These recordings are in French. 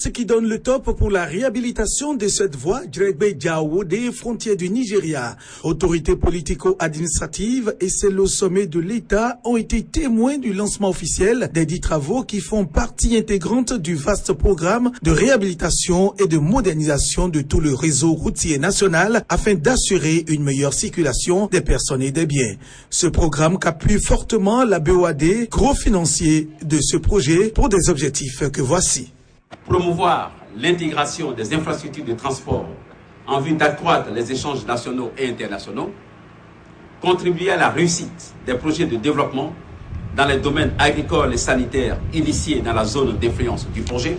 alerte qui donne le top pour la réhabilitation de cette voie Djeregbé-Diawo des frontières du Nigeria. Autorités politico-administratives et celles au sommet de l'État ont été témoins du lancement officiel des 10 travaux qui font partie intégrante du vaste programme de réhabilitation et de modernisation de tout le réseau routier national afin d'assurer une meilleure circulation des personnes et des biens. Ce programme qu'appuie fortement la BOAD, gros financier de ce projet pour des objectifs que voici. Promouvoir l'intégration des infrastructures de transport en vue d'accroître les échanges nationaux et internationaux, contribuer à la réussite des projets de développement dans les domaines agricoles et sanitaires initiés dans la zone d'influence du projet,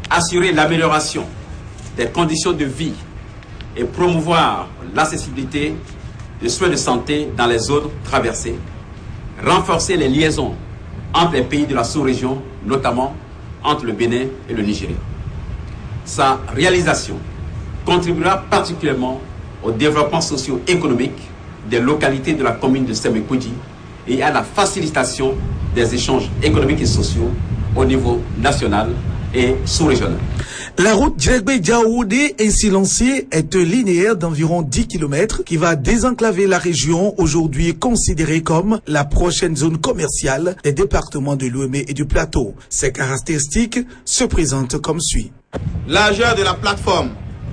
assurer l'amélioration des conditions de vie et promouvoir l'accessibilité des soins de santé dans les zones traversées, renforcer les liaisons entre les pays de la sous-région, notamment entre le Bénin et le Nigeria. Sa réalisation contribuera particulièrement au développement socio-économique des localités de la commune de Semekoudji et à la facilitation des échanges économiques et sociaux au niveau national et sous-régional. La route Djeregbé-Diawo ainsi lancée est un linéaire d'environ 10 km qui va désenclaver la région aujourd'hui considérée comme la prochaine zone commerciale des départements de Lomé et du Plateau. Ces caractéristiques se présentent comme suit. Largeur de la plateforme,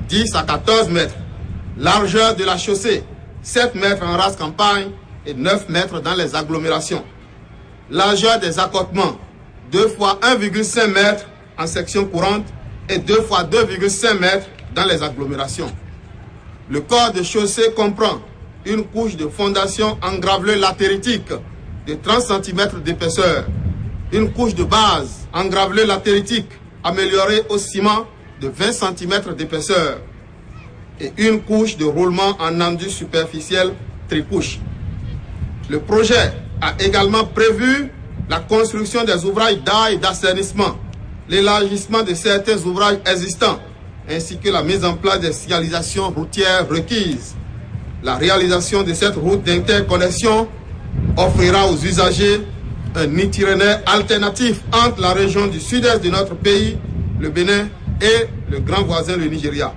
10 à 14 mètres. Largeur de la chaussée, 7 mètres en race campagne et 9 mètres dans les agglomérations. Largeur des accotements, 2 fois 1,5 mètres en section courante et 2 fois 2,5 mètres dans les agglomérations. Le corps de chaussée comprend une couche de fondation engravelée latéritique de 30 cm d'épaisseur, une couche de base engravelée latéritique améliorée au ciment de 20 cm d'épaisseur et une couche de roulement en enduit superficiel tricouche. Le projet a également prévu la construction des ouvrages d'art et d'assainissement, l'élargissement de certains ouvrages existants, ainsi que la mise en place des signalisations routières requises. La réalisation de cette route d'interconnexion offrira aux usagers un itinéraire alternatif entre la région du sud-est de notre pays, le Bénin, et le grand voisin, le Nigeria.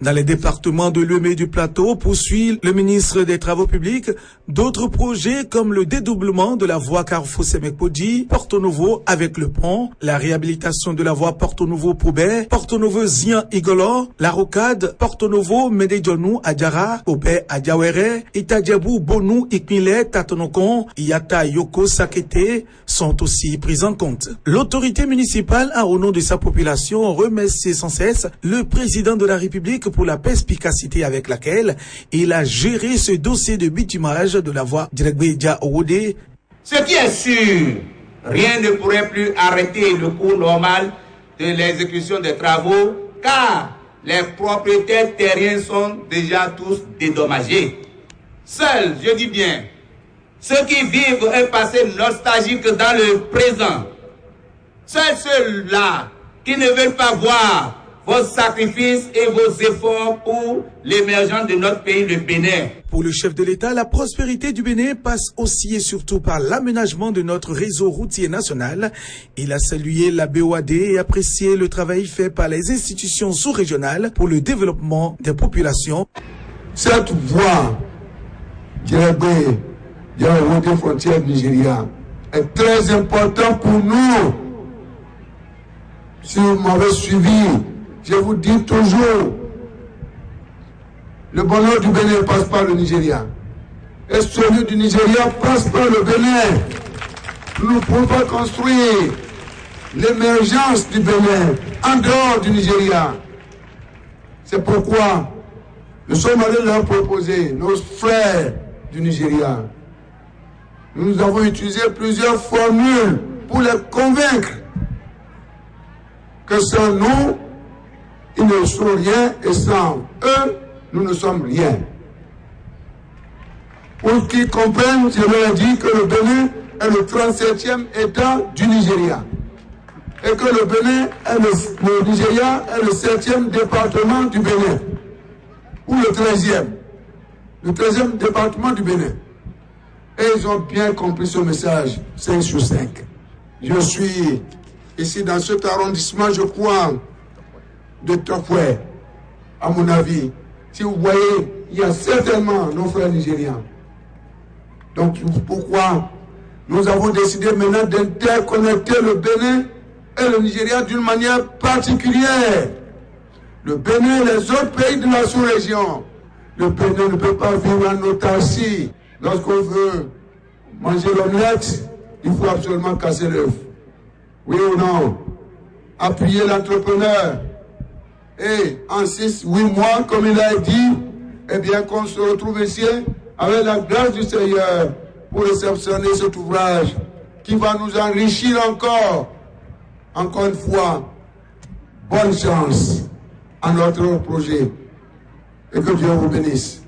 Dans les départements de Lomé et du Plateau, poursuit le ministre des Travaux publics d'autres projets comme le dédoublement de la voie Carrefour-Semekoudji, Porto Novo avec le pont, la réhabilitation de la voie Porto Novo-Poubé, Porto Novo-Zian-Igolo, la rocade Porto Novo-Medejonu-Adjara, Poubé-Adjawere, Itadjabou-Bonou-Ikmile-Tatonokon, Yata-Yoko-Sakete sont aussi pris en compte. L'autorité municipale a, au nom de sa population, remercié sans cesse le président de la République pour la perspicacité avec laquelle il a géré ce dossier de bitumage de la voie Djeregbé-Diawo. Ce qui est sûr, rien ne pourrait plus arrêter le cours normal de l'exécution des travaux car les propriétaires terriens sont déjà tous dédommagés. Seuls, je dis bien, ceux qui vivent un passé nostalgique dans le présent, seuls ceux-là qui ne veulent pas voir vos sacrifices et vos efforts pour l'émergence de notre pays, le Bénin. Pour le chef de l'État, la prospérité du Bénin passe aussi et surtout par l'aménagement de notre réseau routier national. Il a salué la BOAD et apprécié le travail fait par les institutions sous-régionales pour le développement des populations. Cette voie Djeregbé-Diawo des frontières du Nigeria est très importante pour nous. Si vous m'avez suivi, je vous dis toujours, le bonheur du Bénin passe par le Nigeria. Et celui du Nigeria passe par le Bénin. Nous ne pouvons pas construire l'émergence du Bénin en dehors du Nigeria. C'est pourquoi nous sommes allés leur proposer, nos frères du Nigeria. Nous avons utilisé plusieurs formules pour les convaincre que sans nous, ils ne sont rien et sans eux, nous ne sommes rien. Pour qu'ils comprennent, je leur ai dit que le Bénin est le 37e État du Nigeria. Et que le Bénin le Nigeria est le 7e département du Bénin. Ou le 13e. Le 13e département du Bénin. Et ils ont bien compris ce message, 5 sur 5. Je suis ici dans cet arrondissement, je crois, de Tofoué, à mon avis. Si vous voyez, il y a certainement nos frères nigérians. Donc pourquoi nous avons décidé maintenant d'interconnecter le Bénin et le Nigeria d'une manière particulière. Le Bénin et les autres pays de la sous-région. Le Bénin ne peut pas vivre en autarcie. Lorsqu'on veut manger l'omelette, il faut absolument casser l'œuf. Oui ou non? Appuyer l'entrepreneur. Et en 6-8 mois, comme il a dit, eh bien qu'on se retrouve ici avec la grâce du Seigneur pour réceptionner cet ouvrage qui va nous enrichir encore. Encore une fois, bonne chance à notre projet et que Dieu vous bénisse.